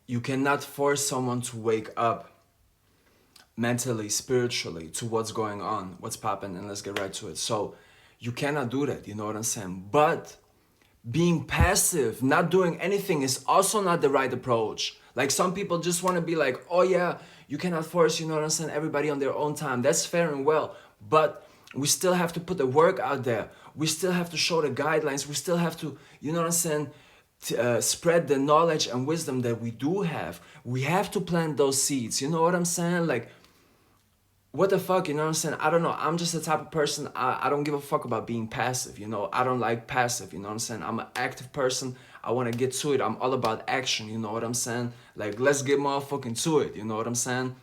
you cannot force someone to wake up mentally, spiritually to what's going on, what's popping, and let's get right to it. So you cannot do that, you know what I'm saying? But being passive, not doing anything is also not the right approach. Like some people just want to be like, oh yeah, you cannot force, you know what I'm saying, everybody on their own time. That's fair and well, but we still have to put the work out there. We still have to show the guidelines. We still have to, you know what I'm saying, spread the knowledge and wisdom that we do have. We have to plant those seeds, you know what I'm saying? Like, what the fuck, you know what I'm saying? I don't know. I'm just the type of person, I don't give a fuck about being passive, you know? I don't like passive, you know what I'm saying? I'm an active person. I want to get to it. I'm all about action, you know what I'm saying? Like, let's get motherfucking to it, you know what I'm saying?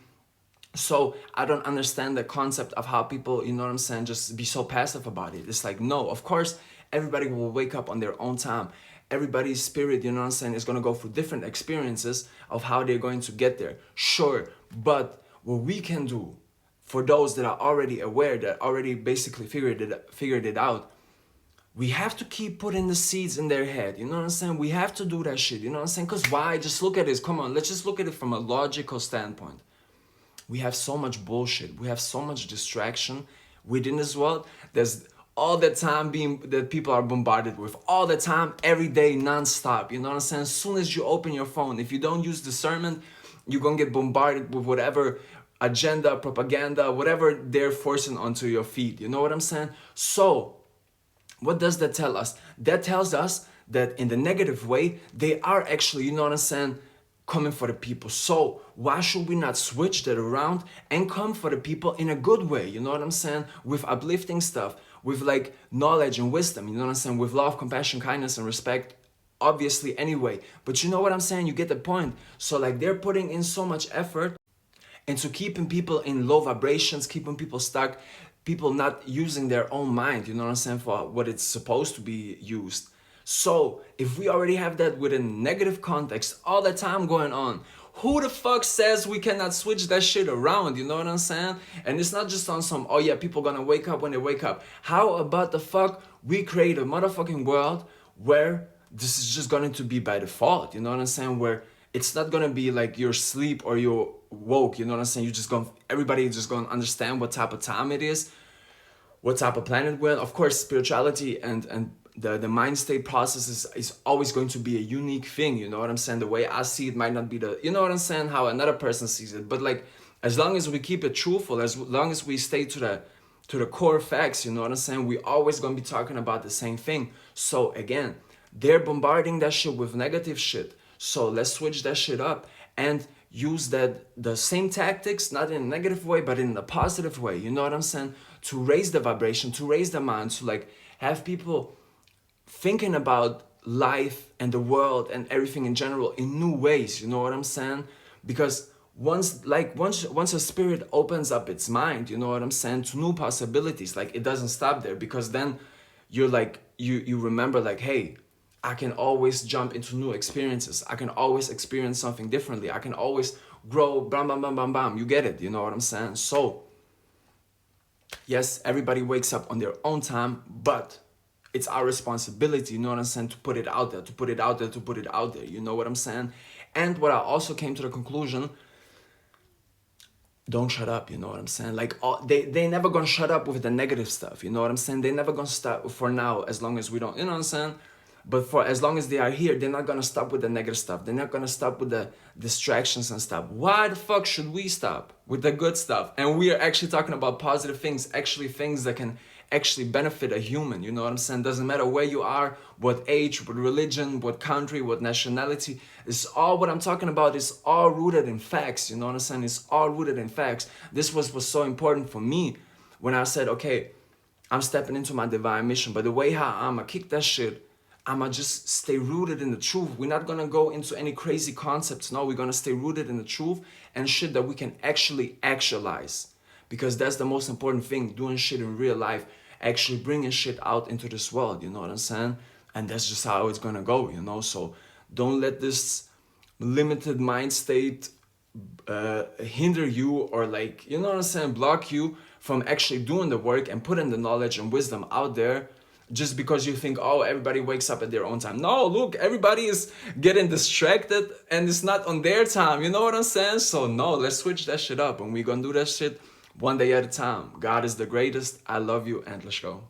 So I don't understand the concept of how people, you know what I'm saying, just be so passive about it. It's like, no, of course, everybody will wake up on their own time. Everybody's spirit, you know what I'm saying, is going to go through different experiences of how they're going to get there. Sure, but what we can do for those that are already aware, that already basically figured it out, we have to keep putting the seeds in their head. You know what I'm saying? We have to do that shit. You know what I'm saying? Because why? Just look at this. Come on, let's just look at it from a logical standpoint. We have so much bullshit. We have so much distraction within this world. There's all the time being that people are bombarded with, all the time, every day, non-stop. You know what I'm saying? As soon as you open your phone, if you don't use discernment, you're gonna get bombarded with whatever agenda, propaganda, whatever they're forcing onto your feed. You know what I'm saying? So what does that tell us? That tells us that in the negative way, they are actually, you know what I'm saying, coming for the people. So why should we not switch that around and come for the people in a good way? You know what I'm saying? With uplifting stuff, with like knowledge and wisdom, you know what I'm saying? With love, compassion, kindness, and respect, obviously anyway. But you know what I'm saying? You get the point. So like they're putting in so much effort into keeping people in low vibrations, keeping people stuck, people not using their own mind, you know what I'm saying, for what it's supposed to be used. So if we already have that within negative context all the time going on, who the fuck says we cannot switch that shit around, you know what I'm saying? And it's not just on some, oh yeah, people gonna wake up when they wake up. How about the fuck we create a motherfucking world where this is just going to be by default, you know what I'm saying? Where it's not gonna be like you're asleep or you're woke, you know what I'm saying? You just gonna, everybody just gonna understand what type of time it is, what type of planet we're in. Of course, spirituality and the mind state process is always going to be a unique thing, you know what I'm saying? The way I see it might not be the, you know what I'm saying, how another person sees it. But like, as long as we keep it truthful, as long as we stay to the core facts, you know what I'm saying, we always gonna be talking about the same thing. So again, they're bombarding that shit with negative shit. So let's switch that shit up and use that the same tactics, not in a negative way, but in a positive way. You know what I'm saying? To raise the vibration, to raise the mind, to like have people thinking about life and the world and everything in general in new ways. You know what I'm saying? Because once a spirit opens up its mind, you know what I'm saying, to new possibilities, like it doesn't stop there, because then you're like you remember like, hey, I can always jump into new experiences. I can always experience something differently. I can always grow, bam, bam, bam, bam, bam. You get it, you know what I'm saying? So, yes, everybody wakes up on their own time, but it's our responsibility, you know what I'm saying, to put it out there, to put it out there, to put it out there. You know what I'm saying? And what I also came to the conclusion, don't shut up, you know what I'm saying? Like, they never gonna shut up with the negative stuff, you know what I'm saying? They never gonna stop for now, as long as we don't, you know what I'm saying? But for as long as they are here, they're not gonna stop with the negative stuff. They're not gonna stop with the distractions and stuff. Why the fuck should we stop with the good stuff? And we are actually talking about positive things, actually things that can actually benefit a human, you know what I'm saying? Doesn't matter where you are, what age, what religion, what country, what nationality. It's all, what I'm talking about is all rooted in facts, you know what I'm saying? It's all rooted in facts. This was so important for me when I said, okay, I'm stepping into my divine mission. But the way how I'ma kick that shit, I'ma just stay rooted in the truth. We're not gonna go into any crazy concepts. No, we're gonna stay rooted in the truth and shit that we can actually actualize. Because that's the most important thing, doing shit in real life, actually bringing shit out into this world, you know what I'm saying? And that's just how it's gonna go, you know? So don't let this limited mind state hinder you, or like, you know what I'm saying, block you from actually doing the work and putting the knowledge and wisdom out there just because you think, oh, everybody wakes up at their own time. No, look, everybody is getting distracted and it's not on their time. You know what I'm saying? So no, let's switch that shit up, and we're gonna do that shit one day at a time. God is the greatest. I love you, and let's go.